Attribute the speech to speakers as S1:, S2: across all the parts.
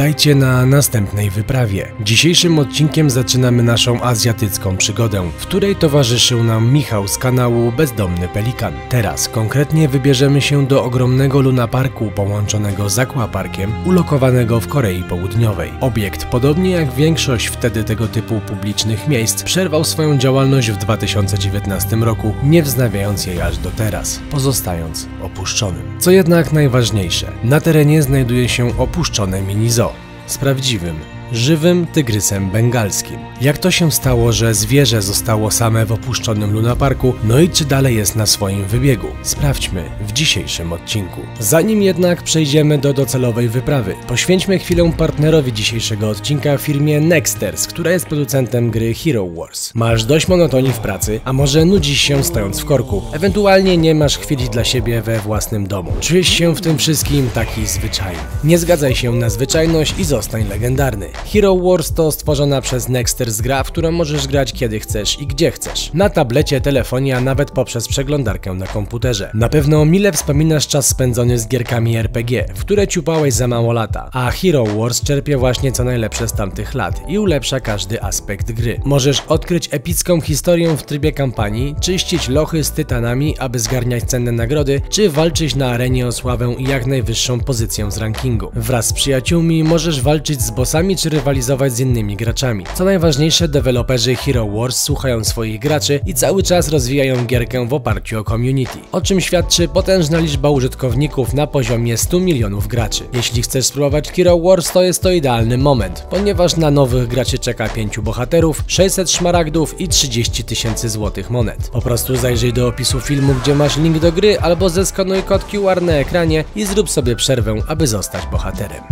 S1: Witajcie na następnej wyprawie. Dzisiejszym odcinkiem zaczynamy naszą azjatycką przygodę, w której towarzyszył nam Michał z kanału Bezdomny Pelikan. Teraz konkretnie wybierzemy się do ogromnego lunaparku połączonego z aquaparkiem, ulokowanego w Korei Południowej. Obiekt, podobnie jak większość wtedy tego typu publicznych miejsc, przerwał swoją działalność w 2019 roku, nie wznawiając jej aż do teraz, pozostając opuszczonym. Co jednak najważniejsze, na terenie znajduje się opuszczone mini zoo z prawdziwym, żywym tygrysem bengalskim. Jak to się stało, że zwierzę zostało same w opuszczonym lunaparku, no i czy dalej jest na swoim wybiegu? Sprawdźmy w dzisiejszym odcinku. Zanim jednak przejdziemy do docelowej wyprawy, poświęćmy chwilę partnerowi dzisiejszego odcinka, firmie Nexters, która jest producentem gry Hero Wars. Masz dość monotonii w pracy, a może nudzisz się stojąc w korku, ewentualnie nie masz chwili dla siebie we własnym domu. Czujesz się w tym wszystkim taki zwyczajny. Nie zgadzaj się na zwyczajność i zostań legendarny. Hero Wars to stworzona przez Nexters gra, w którą możesz grać kiedy chcesz i gdzie chcesz. Na tablecie, telefonie, a nawet poprzez przeglądarkę na komputerze. Na pewno mile wspominasz czas spędzony z gierkami RPG, w które ciupałeś za mało lata, a Hero Wars czerpie właśnie co najlepsze z tamtych lat i ulepsza każdy aspekt gry. Możesz odkryć epicką historię w trybie kampanii, czyścić lochy z tytanami, aby zgarniać cenne nagrody, czy walczyć na arenie o sławę i jak najwyższą pozycję z rankingu. Wraz z przyjaciółmi możesz walczyć z bossami czy rywalizować z innymi graczami. Co najważniejsze, deweloperzy Hero Wars słuchają swoich graczy i cały czas rozwijają gierkę w oparciu o community, o czym świadczy potężna liczba użytkowników na poziomie 100 milionów graczy. Jeśli chcesz spróbować Hero Wars, to jest to idealny moment, ponieważ na nowych graczy czeka 5 bohaterów, 600 szmaragdów i 30 000 złotych monet. Po prostu zajrzyj do opisu filmu, gdzie masz link do gry, albo zeskanuj kod QR na ekranie i zrób sobie przerwę, aby zostać bohaterem.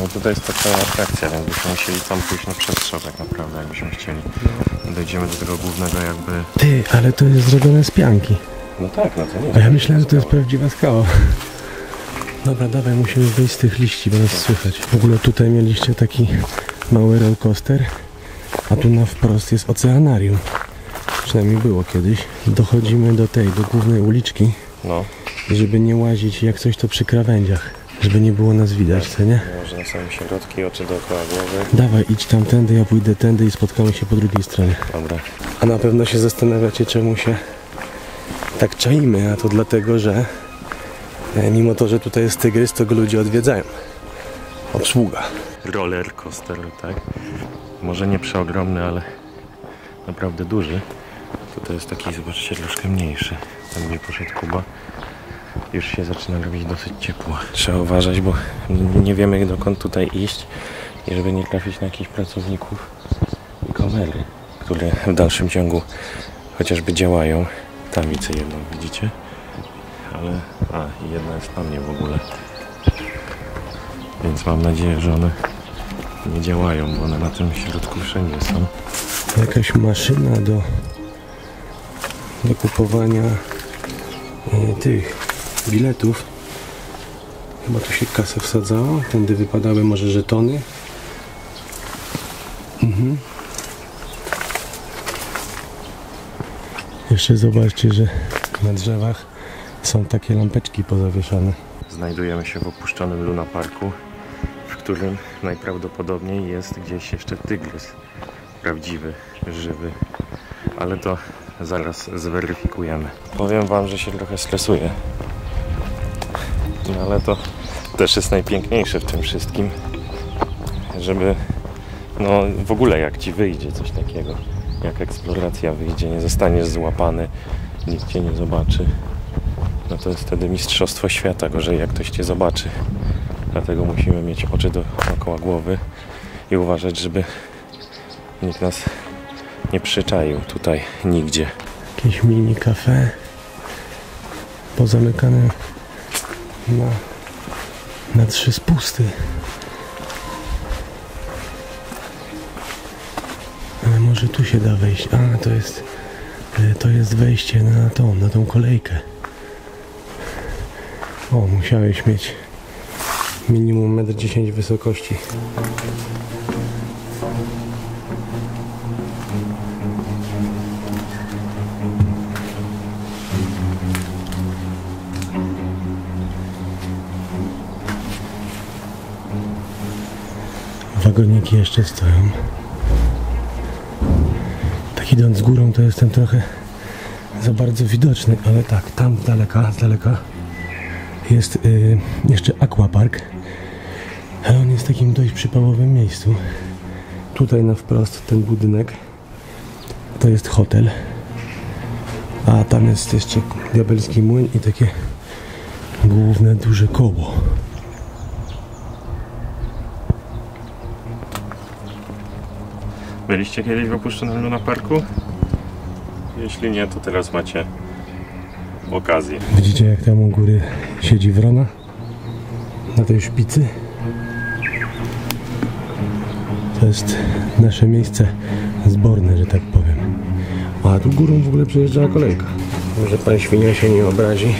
S2: No tutaj jest taka atrakcja, więc byśmy musieli tam pójść na przestrzał tak naprawdę, jakbyśmy chcieli. Dojdziemy do tego głównego jakby...
S1: Ty, ale to jest zrobione z pianki.
S2: No tak, no to nie.
S1: A ja myślałem, że to jest prawdziwa skała. Dobra, dawaj, musimy wyjść z tych liści, bo nas słychać. W ogóle tutaj mieliście taki mały roller coaster, a tu na wprost jest oceanarium. Przynajmniej było kiedyś. Dochodzimy do głównej uliczki,
S2: No.
S1: żeby nie łazić jak coś to przy krawędziach. Żeby nie było nas widać, co nie?
S2: Może na samym środku, oczy dookoła głowy.
S1: Dawaj, idź tamtędy, ja pójdę tędy i spotkamy się po drugiej stronie.
S2: Dobra.
S1: A na pewno się zastanawiacie, czemu się tak czaimy, a to dlatego, że mimo to, że tutaj jest tygrys, to go ludzie odwiedzają. Obsługa.
S2: Roller coaster, tak? Może nie przeogromny, ale naprawdę duży. Tutaj jest taki, zobaczcie, troszkę mniejszy. Tam gdzie poszedł Kuba. Już się zaczyna robić dosyć ciepło. Trzeba uważać, bo nie wiemy dokąd tutaj iść i żeby nie trafić na jakichś pracowników i kamery, które w dalszym ciągu chociażby działają. Tam widzę jedną, widzicie? Ale... i jedna jest na mnie w ogóle. Więc mam nadzieję, że one nie działają, bo one na tym środku wszędzie są.
S1: Jakaś maszyna do kupowania tych biletów. Chyba tu się kasę wsadzało, tędy wypadały może żetony. Jeszcze zobaczcie, że na drzewach są takie lampeczki pozawieszane.
S2: Znajdujemy się w opuszczonym lunaparku, w którym najprawdopodobniej jest gdzieś jeszcze tygrys. Prawdziwy, żywy. Ale to zaraz zweryfikujemy. Powiem wam, że się trochę stresuję. No ale to też jest najpiękniejsze w tym wszystkim, żeby no w ogóle jak ci wyjdzie coś takiego, jak eksploracja wyjdzie, nie zostaniesz złapany, nikt cię nie zobaczy, no to jest wtedy mistrzostwo świata, gorzej jak ktoś cię zobaczy. Dlatego musimy mieć oczy dookoła głowy i uważać, żeby nikt nas nie przyczaił tutaj nigdzie.
S1: Jakieś mini kafe pozamykane na 3 spusty. Ale może tu się da wejść. A, to jest wejście na tą kolejkę. O, musiałeś mieć minimum 1,10 m wysokości. wagoniki jeszcze stoją. Tak idąc górą to jestem trochę za bardzo widoczny, ale tak, tam z daleka jest jeszcze aquapark, ale on jest w takim dość przypałowym miejscu. Tutaj na wprost ten budynek to jest hotel, a tam jest jeszcze diabelski młyn i takie główne duże koło.
S2: Byliście kiedyś w opuszczonym Luna Parku? Jeśli nie, to teraz macie okazję.
S1: Widzicie, jak tam u góry siedzi wrona na tej szpicy? To jest nasze miejsce zborne, że tak powiem. A tu górą w ogóle przejeżdżała kolejka. Może pan świnia się nie obrazi.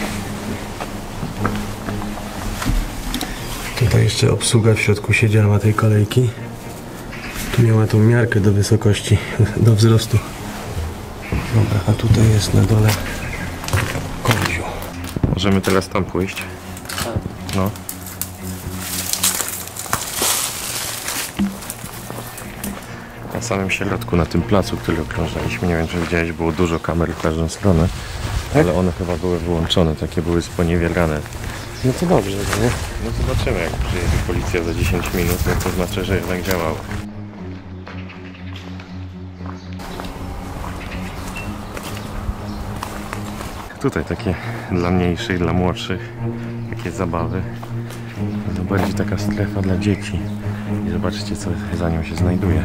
S1: Tutaj jeszcze obsługa w środku siedziała tej kolejki. Tu miała tą miarkę do wysokości, do wzrostu. Dobra, a tutaj jest na dole koziu.
S2: Możemy teraz tam pójść? No. Na samym środku, na tym placu, który okrążaliśmy, nie wiem, czy widziałeś, było dużo kamer w każdą stronę, ale one chyba były wyłączone, takie były sponiewierane.
S1: No to dobrze, nie?
S2: No zobaczymy, jak przyjedzie policja za 10 minut, no to znaczy, że jednak działało. Tutaj takie dla mniejszych, dla młodszych, takie zabawy. To bardziej taka strefa dla dzieci. I zobaczcie, co za nią się znajduje.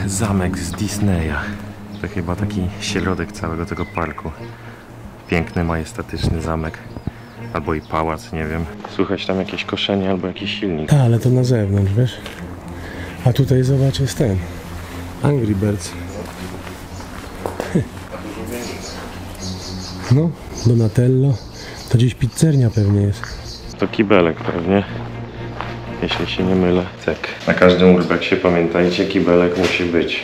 S2: Zamek z Disneya. To chyba taki środek całego tego parku. Piękny, majestatyczny zamek. Albo i pałac, nie wiem. Słychać tam jakieś koszenie albo jakiś silnik.
S1: Tak, ale to na zewnątrz, wiesz? A tutaj zobacz, jest ten Angry Birds. No, Donatello. To gdzieś pizzernia pewnie jest.
S2: To kibelek pewnie, jeśli się nie mylę. Tak, na każdym urbexie pamiętajcie, kibelek musi być.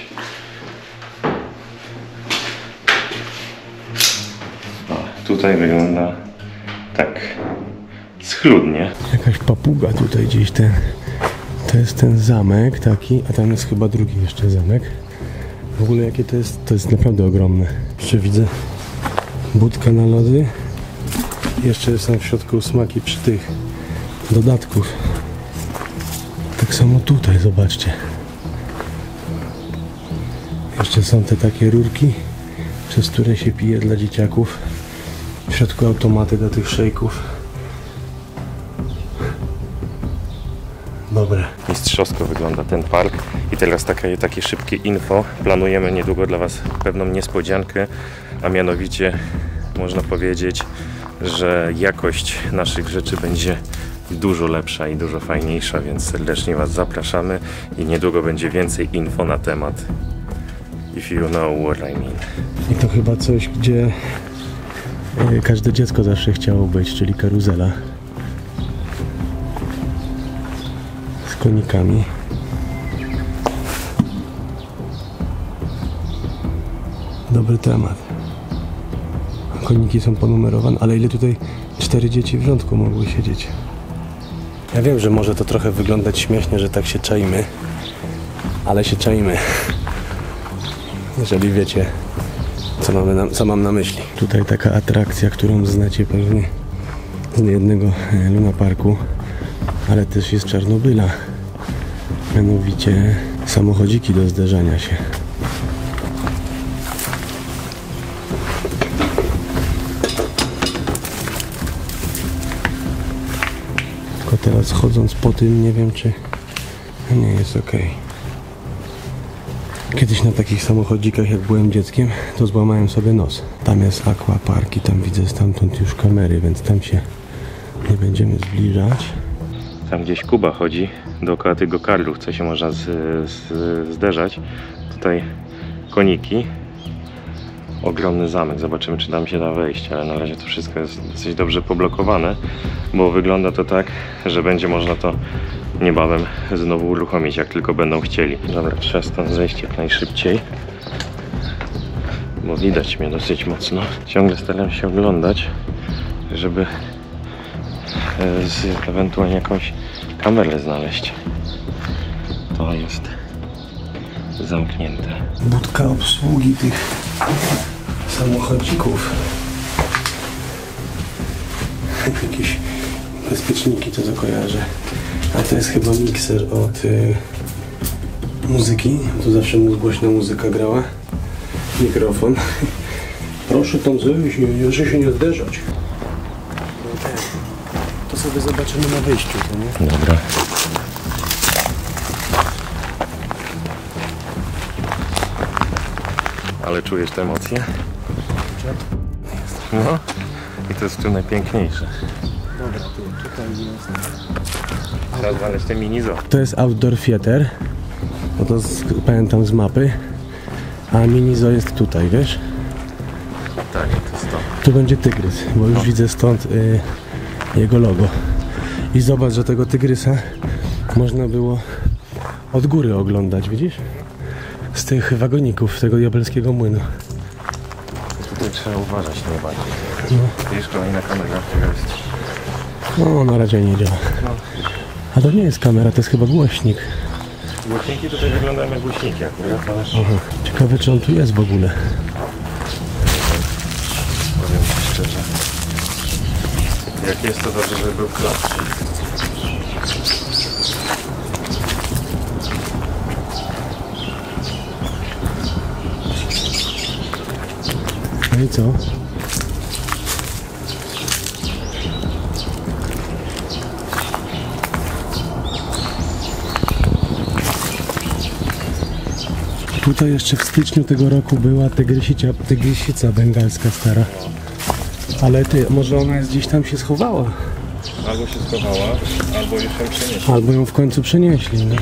S2: O, tutaj wygląda tak schludnie.
S1: Jakaś papuga tutaj gdzieś ten. To jest ten zamek taki, a tam jest chyba drugi jeszcze zamek. W ogóle jakie to jest naprawdę ogromne. Jeszcze widzę budka na lody. Jeszcze są w środku smaki przy tych dodatków. Tak samo tutaj, zobaczcie. Jeszcze są te takie rurki, przez które się pije dla dzieciaków. W środku automaty do tych szejków. Dobre.
S2: Mistrzowsko wygląda ten park. I teraz takie szybkie info. Planujemy niedługo dla Was pewną niespodziankę, a mianowicie można powiedzieć, że jakość naszych rzeczy będzie dużo lepsza i dużo fajniejsza, więc serdecznie Was zapraszamy i niedługo będzie więcej info na temat If you know what I mean.
S1: I to chyba coś, gdzie każde dziecko zawsze chciało być, czyli karuzela z konikami. Dobry temat. Koniki są ponumerowane, ale ile tutaj 4 dzieci w rządku mogły siedzieć? Ja wiem, że może to trochę wyglądać śmiesznie, że tak się czaimy, ale się czaimy. Jeżeli wiecie, co mam na myśli. Tutaj taka atrakcja, którą znacie pewnie z niejednego Luna Parku, ale też jest Czarnobyla. Mianowicie samochodziki do zderzania się. Tylko teraz chodząc po tym, nie wiem, czy nie jest ok. Kiedyś na takich samochodzikach, jak byłem dzieckiem, to złamałem sobie nos. Tam jest aquapark i tam widzę stamtąd już kamery, więc tam się nie będziemy zbliżać.
S2: Tam gdzieś Kuba chodzi dookoła tych gokardów, co się można zderzać. Tutaj koniki. Ogromny zamek. Zobaczymy, czy tam się da wejść, ale na razie to wszystko jest dosyć dobrze poblokowane, bo wygląda to tak, że będzie można to niebawem znowu uruchomić, jak tylko będą chcieli. Dobra, trzeba stąd zejść jak najszybciej, bo widać mnie dosyć mocno. Ciągle staram się oglądać, żeby z ewentualnie jakąś kamerę znaleźć. To jest zamknięte.
S1: Budka obsługi tych samochodzików. Jakieś bezpieczniki, to kojarzę. A to jest chyba mikser od muzyki. Tu zawsze głośna muzyka grała. Mikrofon. Proszę tam zejść, się nie zderzać. To sobie zobaczymy na wyjściu, to nie?
S2: Dobra. Ale czujesz te emocje? No. I to jest tu najpiękniejsze.
S1: Dobra, tutaj jest.
S2: Trzeba znaleźć te mini zoo.
S1: To jest outdoor theater. No to pamiętam z mapy. A mini zoo jest tutaj, wiesz?
S2: Tak, to jest to.
S1: Tu będzie tygrys, bo już widzę stąd jego logo. I zobacz, że tego tygrysa można było od góry oglądać, widzisz? Z tych wagoników, z tego diabelskiego młynu.
S2: Tutaj trzeba uważać najbardziej.
S1: No.
S2: To jest kolejna kamera, która jest...
S1: No, na razie nie działa. A to nie jest kamera, to jest chyba głośnik.
S2: Głośniki tutaj wyglądają jak głośniki akurat, ale...
S1: Aha. Ciekawe, czy on tu jest w ogóle.
S2: Powiem ci szczerze. Jak jest, to dobrze, żeby był klapki.
S1: No i co? Tutaj jeszcze w styczniu tego roku była tygrysica bengalska stara. Ale ty, może ona jest gdzieś tam się schowała?
S2: Albo się schowała, albo już ją przenieśli.
S1: Albo ją w końcu przenieśli, no.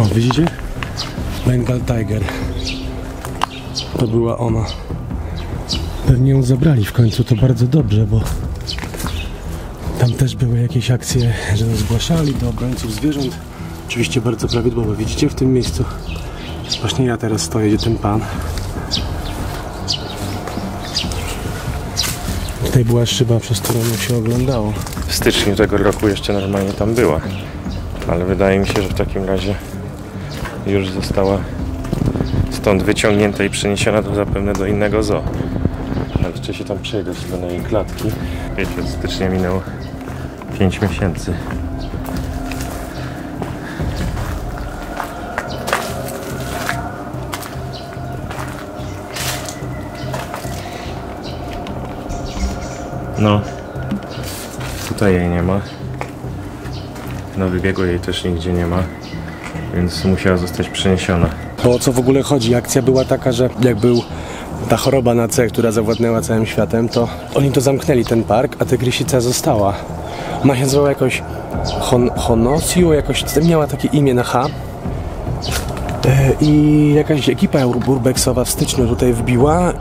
S1: O, widzicie? Bengal Tiger. To była ona. Pewnie ją zabrali w końcu, to bardzo dobrze, bo tam też były jakieś akcje, że nas zgłaszali do obrońców zwierząt. Oczywiście bardzo prawidłowo. Widzicie w tym miejscu? Właśnie ja teraz stoję, gdzie ten pan. Tutaj była szyba, przez którą się oglądało.
S2: W styczniu tego roku jeszcze normalnie tam była. Ale wydaje mi się, że w takim razie już została stąd wyciągnięta i przeniesiona to zapewne do innego zoo. Ale jeszcze się tam przejdę do strony jej klatki. Wiecie, od stycznia minęło 5 miesięcy. No, tutaj jej nie ma. Na wybiegu jej też nigdzie nie ma, więc musiała zostać przeniesiona.
S1: Bo o co w ogóle chodzi? Akcja była taka, że jak był ta choroba na C, która zawładnęła całym światem, to oni to zamknęli ten park, a tygrysica została. Ona się nazywała jakoś Honosio, jakoś miała takie imię na H. I jakaś ekipa urbexowa w styczniu tutaj wbiła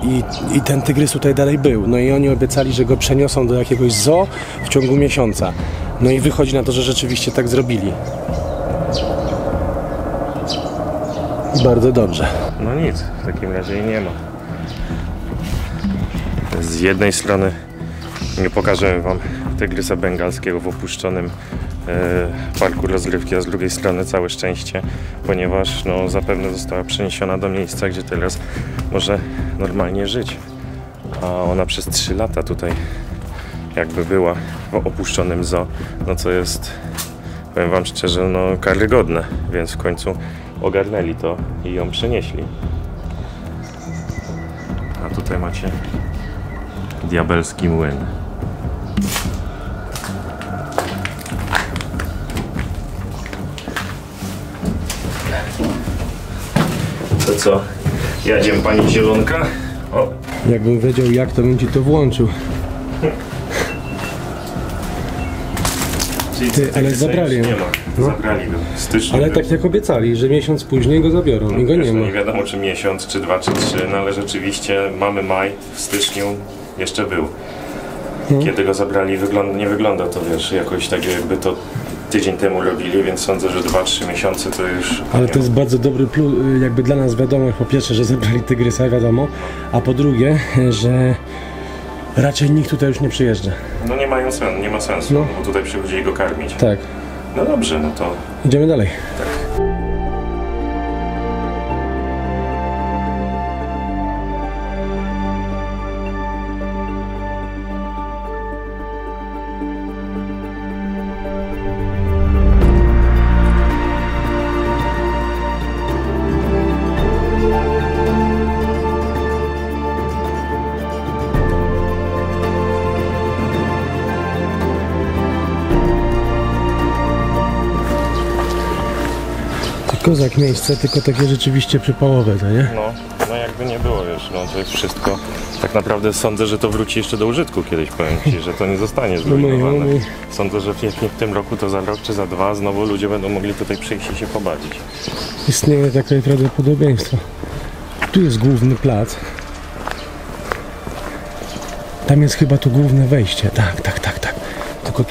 S1: i ten tygrys tutaj dalej był. No i oni obiecali, że go przeniosą do jakiegoś zoo w ciągu miesiąca. No i wychodzi na to, że rzeczywiście tak zrobili. I bardzo dobrze.
S2: No nic, w takim razie jej nie ma. Z jednej strony nie pokażemy wam tygrysa bengalskiego w opuszczonym parku rozrywki, a z drugiej strony całe szczęście, ponieważ no, zapewne została przeniesiona do miejsca, gdzie teraz może normalnie żyć. A ona przez 3 lata tutaj jakby była w opuszczonym zoo, no co jest, powiem wam szczerze, no karygodne, więc w końcu ogarnęli to i ją przenieśli. A tutaj macie diabelski młyn. To co? Jadziem pani zielonka? O.
S1: Jakbym wiedział jak, to bym ci to włączył. Ty, ale zabrali ją.
S2: Nie ma.
S1: No.
S2: Zabrali go w styczniu.
S1: Ale tak jak obiecali, że miesiąc później go zabiorą i go nie ma.
S2: Nie wiadomo czy miesiąc, czy 2, czy 3, no ale rzeczywiście mamy maj, w styczniu jeszcze był. Kiedy go zabrali, nie wygląda to, wiesz, jakoś tak jakby to tydzień temu robili, więc sądzę, że 2-3 miesiące to już...
S1: Ale to jest bardzo dobry plus, jakby dla nas wiadomo, po pierwsze, że zabrali tygrysa, wiadomo, a po drugie, że raczej nikt tutaj już nie przyjeżdża.
S2: No nie mają sensu, nie ma sensu,
S1: No.
S2: bo tutaj przychodzili go karmić.
S1: Tak.
S2: No dobrze, no to...
S1: Idziemy dalej.
S2: Tak.
S1: Kozak miejsce, tylko takie rzeczywiście przypałowe, to nie?
S2: No jakby nie było już, no to jest wszystko. Tak naprawdę sądzę, że to wróci jeszcze do użytku kiedyś, powiem Ci, że to nie zostanie zrujnowane. Sądzę, że nie w tym roku, to za rok czy za dwa znowu ludzie będą mogli tutaj przyjść i się pobawić.
S1: Istnieje takie prawdopodobieństwo. Tu jest główny plac. Tam jest chyba to główne wejście. Tak. Tylko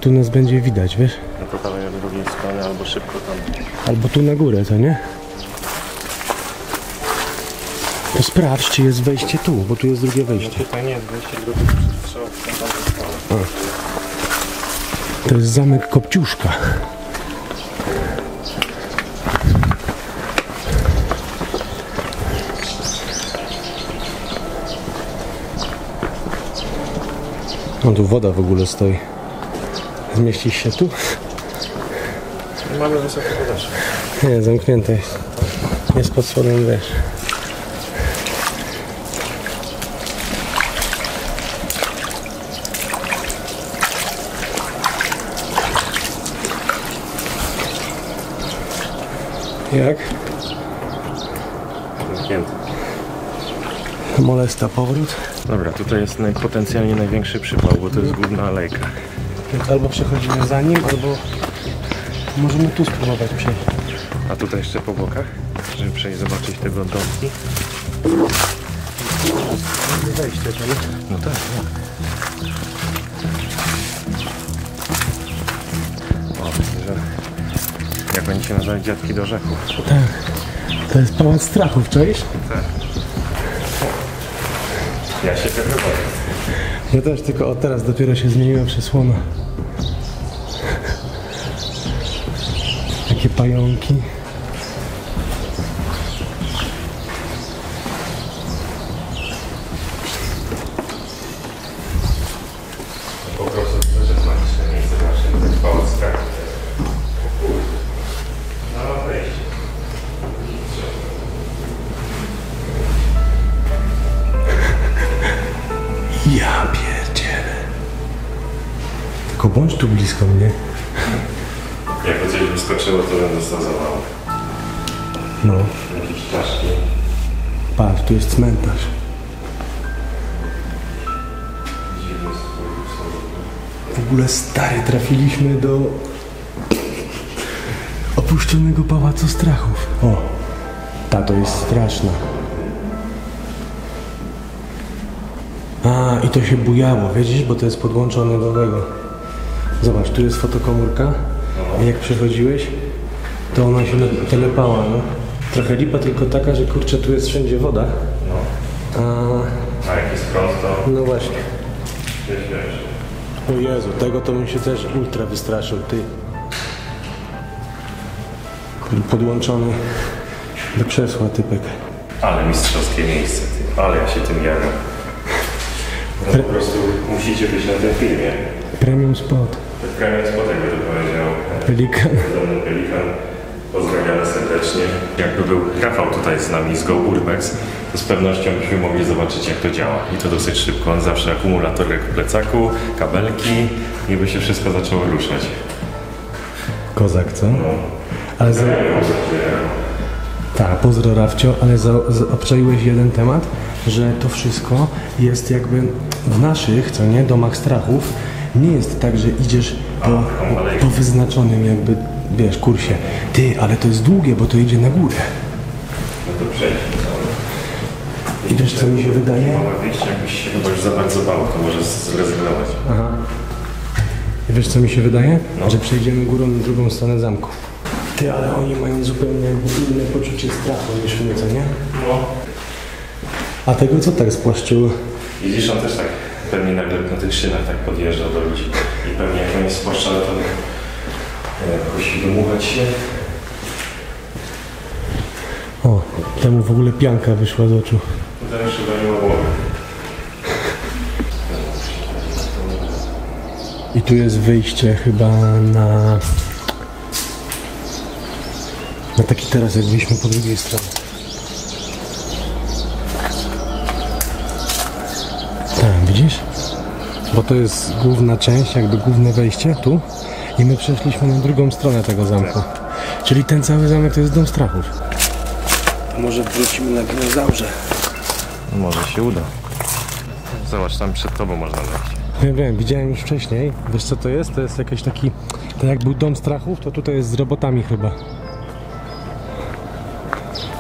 S1: tu nas będzie widać, wiesz?
S2: No to dalej od drugiej strony albo szybko tam.
S1: Albo tu na górę, to nie? To sprawdź, czy jest wejście tu, bo tu jest drugie wejście.
S2: Tutaj nie jest wejście, tylko trzeba tam.
S1: To jest zamek Kopciuszka. No tu woda w ogóle stoi. Zmieścisz się tu?
S2: Mamy wysokie podeszwy.
S1: Nie, zamknięte jest. Jest pod spodem, wiesz. Jak?
S2: Zamknięte.
S1: Molesta powrót.
S2: Dobra, tutaj jest potencjalnie największy przypał, bo to jest główna alejka.
S1: Więc albo przechodzimy za nim, albo możemy tu spróbować przejść.
S2: A tutaj jeszcze po bokach, żeby przejść zobaczyć tego domki.
S1: Wejście, to nie?
S2: No tak, no. O, widzę, że... Jak oni się nazywają, dziadki do rzechu.
S1: Tak. To jest pałac strachów, czaisz?
S2: Tak. Ja się trochę boję.
S1: Ja też, tylko od teraz dopiero się zmieniła przesłona. Takie pająki.
S2: Po prostu to też jest magiczne miejsce, właśnie to jest pałac strachów. No wejście.
S1: Ja pierdzielę. Tylko bądź tu blisko mnie.
S2: Jakby coś wyskoczyło, to bym dostał zawału.
S1: No.
S2: Jakieś czaszki.
S1: Patrz, tu jest cmentarz.
S2: Dziwny sposób.
S1: W ogóle stary, trafiliśmy do opuszczonego pałacu strachów. O, ta to jest straszna. A, i to się bujało, widzisz, bo to jest podłączone do tego. Zobacz, tu jest fotokomórka, a jak przechodziłeś, to ona się telepała, no. Trochę lipa tylko taka, że kurczę, tu jest wszędzie woda.
S2: A jak jest prąd, to...
S1: No właśnie.
S2: Wiesz.
S1: O Jezu, tego to bym się też ultra wystraszył, ty. Podłączony do krzesła typek.
S2: Ale mistrzowskie miejsce, ty. Ale ja się tym jaram. No po prostu musicie być na tym filmie.
S1: Premium spot.
S2: Premium spot, jakby to powiedział
S1: Pelikan.
S2: Pelikan. Pozdrawiamy serdecznie. Jakby był Rafał tutaj z nami z Go Urbex, to z pewnością byśmy mogli zobaczyć, jak to działa. I to dosyć szybko. On zawsze akumulatorek w plecaku, kabelki i by się wszystko zaczęło ruszać.
S1: Kozak, co?
S2: No.
S1: Ale tak, pozdro Rafcio, ale obczaiłeś jeden temat, że to wszystko jest jakby w naszych, co nie, domach strachów. Nie jest tak, że idziesz po wyznaczonym jakby, wiesz, kursie. Ty, ale to jest długie, bo to idzie na górę.
S2: No to przejdź.
S1: I wiesz, co mi się wydaje?
S2: Małe wyjście, jakbyś się chyba już za bardzo bał, to może zrezygnować.
S1: Aha. I wiesz, co mi się wydaje? No. Że przejdziemy górą na drugą stronę zamku. Ty, ale oni mają zupełnie inne poczucie strachu niż my, co nie?
S2: No.
S1: A tego co tak spłaszczyło?
S2: Widzisz, on też tak pewnie nagle na tych szynach tak podjeżdżał do ludzi i pewnie jak on jest spłaszczony, to musi wymówić się.
S1: O, temu w ogóle pianka wyszła z oczu.
S2: Tutaj już chyba nie ma głowy.
S1: I tu jest wyjście chyba na taki taras, jak byliśmy po drugiej stronie. Tak, widzisz? Bo to jest główna część, jakby główne wejście tu i my przeszliśmy na drugą stronę tego zamku. Czyli ten cały zamek to jest dom strachów. To może wrócimy na dinozaurze.
S2: No może się uda. Zobacz, tam przed tobą można wejść.
S1: Wiem, widziałem już wcześniej. Wiesz co to jest? To jest jakiś taki, tak jak był dom strachów, to tutaj jest z robotami chyba.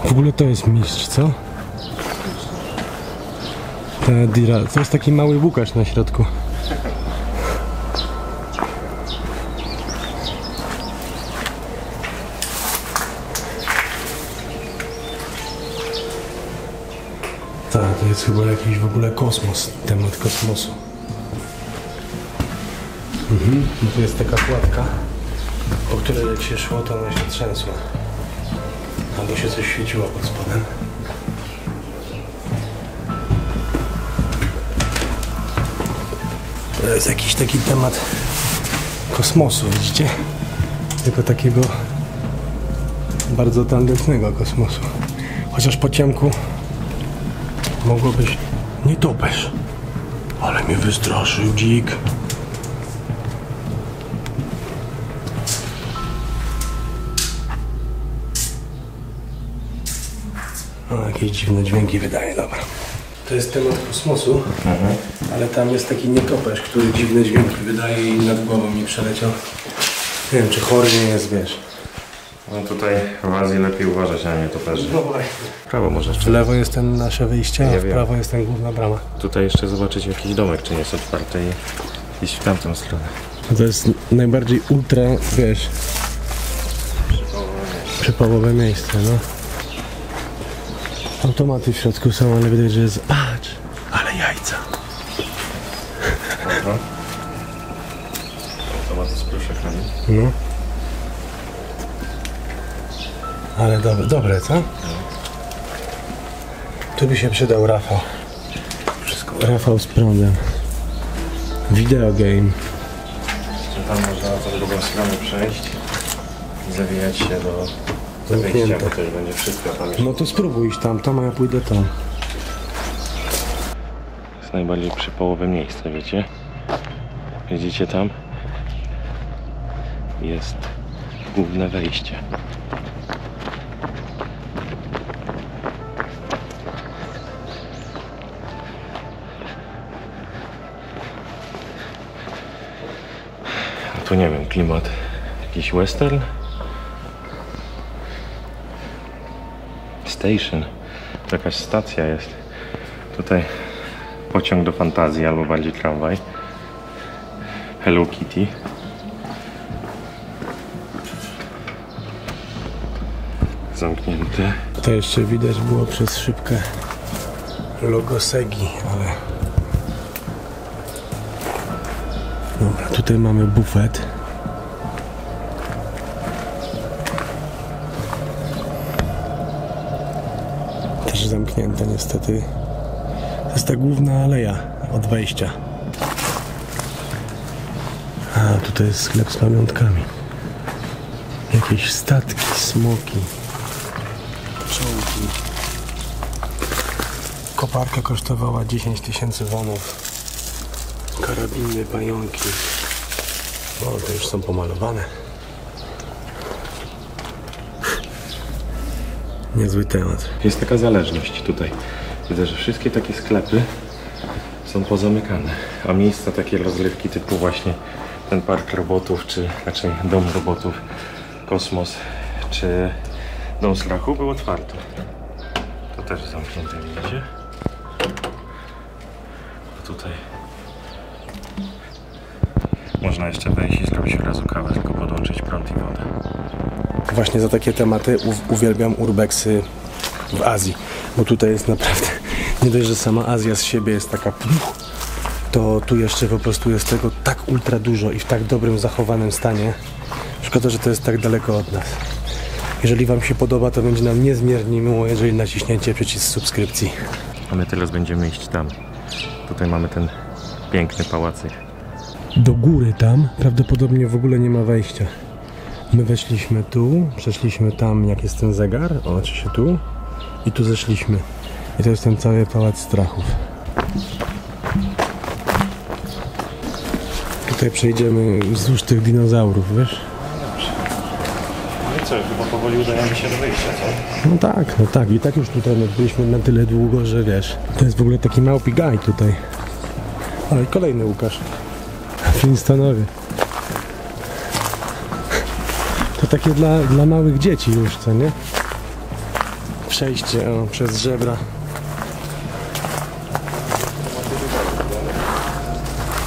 S1: W ogóle to jest mistrz, co? To jest taki mały Łukasz na środku. Tak, to jest chyba jakiś w ogóle kosmos, temat kosmosu. Bo tu jest taka kładka, po której jak się szło, to ona się trzęsła. Albo się coś świeciło pod spodem. To jest jakiś taki temat kosmosu, widzicie? Tylko takiego bardzo tandetnego kosmosu. Chociaż po ciemku mogło być nietoperz. Ale mnie wystraszył dzik. O, jakieś dziwne dźwięki wydaje, dobra. To jest temat kosmosu, ale tam jest taki nietoperz, który dziwne dźwięki wydaje i nad głową mi przeleciał. Nie wiem, czy chory nie jest, wiesz.
S2: No tutaj w Azji lepiej uważać na nietoperzy.
S1: No właśnie.
S2: W prawo może
S1: W
S2: jeszcze.
S1: lewo jest ten nasze wyjście, a
S2: Nie
S1: w
S2: wiem.
S1: prawo jest ten główna brama.
S2: Tutaj jeszcze zobaczyć jakiś domek, czy nie jest otwarty i iść w tamtą stronę.
S1: To jest najbardziej ultra, wiesz, przypałowe miejsce, no. Automaty w środku są, ale widać, że jest... Patrz! Ale jajca!
S2: Aha. Automaty z pluszakami.
S1: No. Ale dobre, co? Tu by się przydał Rafał.
S2: Wszystko.
S1: Rafał z prądem. Video game.
S2: Tam można na tą drugą stronę przejść i zawijać się do
S1: Zamknięte.
S2: wyjścia, bo to już będzie wszystko tam jeszcze.
S1: No to spróbuj iść tam, a ja pójdę tam.
S2: To jest najbardziej przypałowe miejsce, wiecie? Widzicie tam? Jest główne wejście. A tu nie wiem, klimat jakiś western? Station. To jakaś stacja jest. Tutaj pociąg do fantazji, albo bardziej tramwaj. Hello Kitty. Zamknięty.
S1: To jeszcze widać było przez szybkę logo Segi, ale... Dobra, tutaj mamy bufet. Też zamknięte niestety. To jest ta główna aleja od wejścia. A tutaj jest sklep z pamiątkami. Jakieś statki, smoki, czołgi. Koparka kosztowała 10 000 wonów. Karabiny, pająki. O, to już są pomalowane. Niezły temat.
S2: Jest taka zależność tutaj. Widzę, że wszystkie takie sklepy są pozamykane, a miejsca takie rozrywki typu właśnie ten park robotów, czy raczej dom robotów, kosmos, czy dom strachu był otwarty. To też zamknięte, widzicie? A tutaj można jeszcze wejść i zrobić od razu kawę, tylko podłączyć prąd i wodę.
S1: Właśnie za takie tematy uwielbiam urbexy w Azji, bo tutaj jest naprawdę, nie dość, że sama Azja z siebie jest taka to tu jeszcze po prostu jest tego tak ultra dużo i w tak dobrym, zachowanym stanie. Szkoda, że to jest tak daleko od nas. Jeżeli Wam się podoba, to będzie nam niezmiernie miło, jeżeli naciśniecie przycisk subskrypcji.
S2: A my teraz będziemy iść tam. Tutaj mamy ten piękny pałacyk.
S1: Do góry tam prawdopodobnie w ogóle nie ma wejścia. My weszliśmy tu, przeszliśmy tam, jak jest ten zegar, o, czy się tu, i tu zeszliśmy. I to jest ten cały pałac strachów. Tutaj przejdziemy wzdłuż tych dinozaurów, wiesz?
S2: No i co, chyba powoli udajemy się do wyjścia, co?
S1: No tak. I tak już tutaj byliśmy na tyle długo, że wiesz. To jest w ogóle taki małpi gaj tutaj. O, i kolejny Łukasz. Flintstonowie. To takie dla małych dzieci już, co nie? Przejście przez żebra.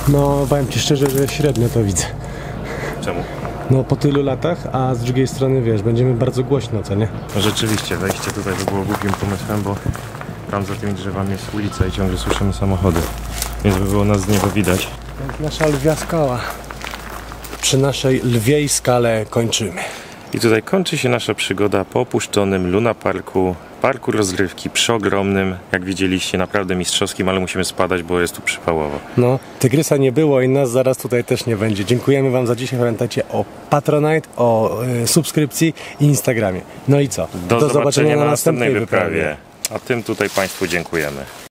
S1: No, powiem Ci szczerze, że średnio to widzę.
S2: Czemu?
S1: No, po tylu latach, a z drugiej strony, wiesz, będziemy bardzo głośno, co nie?
S2: No rzeczywiście, wejście tutaj by było głupim pomysłem, bo tam za tymi drzewami jest ulica i ciągle słyszymy samochody. Więc by było nas z niego widać.
S1: To jest nasza lwia skała. Przy naszej lwiej skale kończymy.
S2: I tutaj kończy się nasza przygoda po opuszczonym Luna Parku. Parku rozrywki przeogromnym, jak widzieliście, naprawdę mistrzowskim, ale musimy spadać, bo jest tu przypałowo.
S1: No, tygrysa nie było i nas zaraz tutaj też nie będzie. Dziękujemy Wam za dzisiaj. Pamiętajcie o Patronite, o subskrypcji i Instagramie. No i co?
S2: Do zobaczenia na następnej wyprawie. A tym tutaj Państwu dziękujemy.